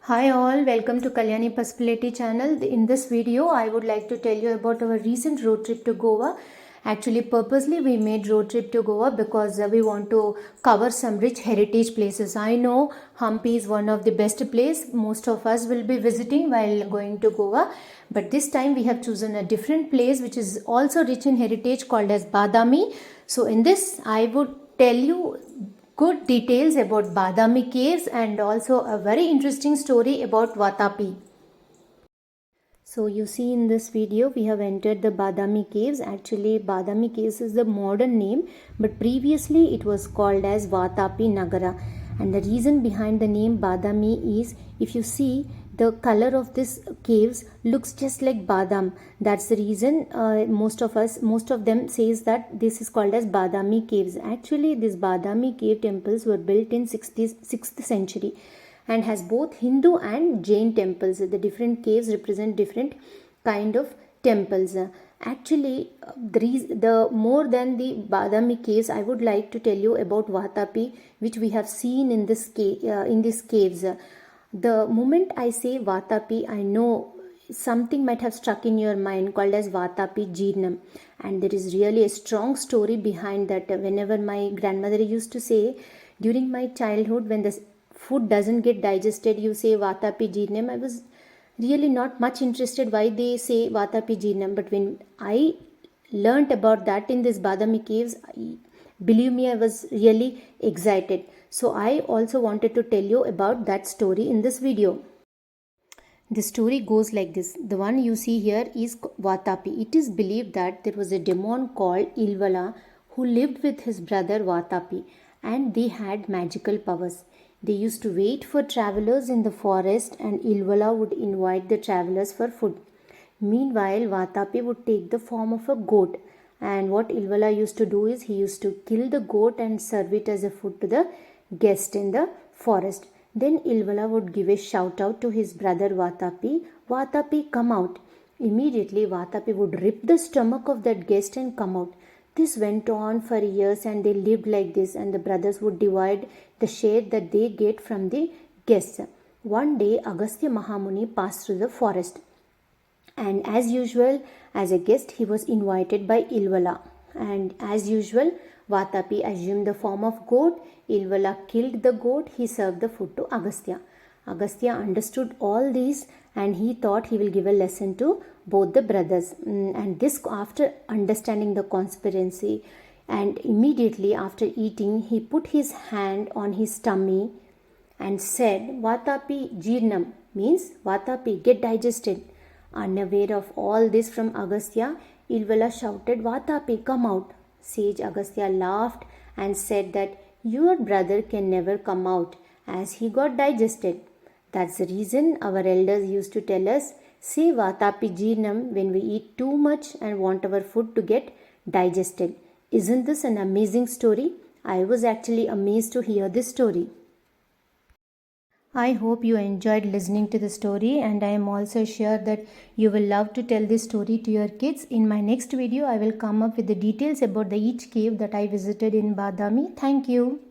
Hi all, welcome to Kalyani Possibility channel. In this video, I would like to tell you about our recent road trip to Goa. Actually, purposely we made road trip to Goa because we want to cover some rich heritage places. I know Hampi is one of the best place most of us will be visiting while going to Goa. But this time we have chosen a different place which is also rich in heritage called as Badami. So in this, I would tell you good details about Badami caves and also a very interesting story about Vatapi. So you see in this video we have entered the Badami caves. Actually Badami caves is the modern name, but previously it was called as Vatapi Nagara. And the reason behind the name Badami is, if you see, the color of this caves looks just like badam. That's the reason most of them says that this is called as Badami caves. Actually these Badami cave temples were built in 6th century and has both Hindu and Jain temples. The different caves represent different kind of temples. Actually, the more than the Badami caves, I would like to tell you about Vatapi, which we have seen in this in these caves. The moment I say Vatapi, I know something might have struck in your mind called as Vatapi Jeernam, and there is really a strong story behind that. Whenever my grandmother used to say during my childhood, when the food doesn't get digested, you say Vatapi Jeernam. I was really not much interested why they say Vatapi Jeernam, but when I learnt about that in this Badami caves, believe me, I was really excited. So I also wanted to tell you about that story in this video. The story goes like this. The one you see here is Vatapi. It is believed that there was a demon called Ilvala who lived with his brother Vatapi, and they had magical powers. They used to wait for travelers in the forest, and Ilvala would invite the travelers for food. Meanwhile, Vatapi would take the form of a goat, and what Ilvala used to do is he used to kill the goat and serve it as a food to the guest in the forest. Then Ilvala would give a shout out to his brother Vatapi, Vatapi, come out. Immediately, Vatapi would rip the stomach of that guest and come out. This went on for years and they lived like this, and the brothers would divide the share that they get from the guests. One day, Agastya Mahamuni passed through the forest, and as usual, as a guest, he was invited by Ilvala. And as usual, Vatapi assumed the form of goat. Ilvala killed the goat. He served the food to Agastya. Agastya understood all these and he thought he will give a lesson to both the brothers. And this, after understanding the conspiracy, and immediately after eating, he put his hand on his tummy and said, Vatapi Jeernam, means Vatapi, get digested. Unaware of all this from Agastya, Ilvala shouted, Vatapi, come out. Sage Agastya laughed and said that your brother can never come out as he got digested. That's the reason our elders used to tell us, say Vatapi Jeernam when we eat too much and want our food to get digested. Isn't this an amazing story? I was actually amazed to hear this story. I hope you enjoyed listening to the story, and I am also sure that you will love to tell this story to your kids. In my next video, I will come up with the details about the each cave that I visited in Badami. Thank you.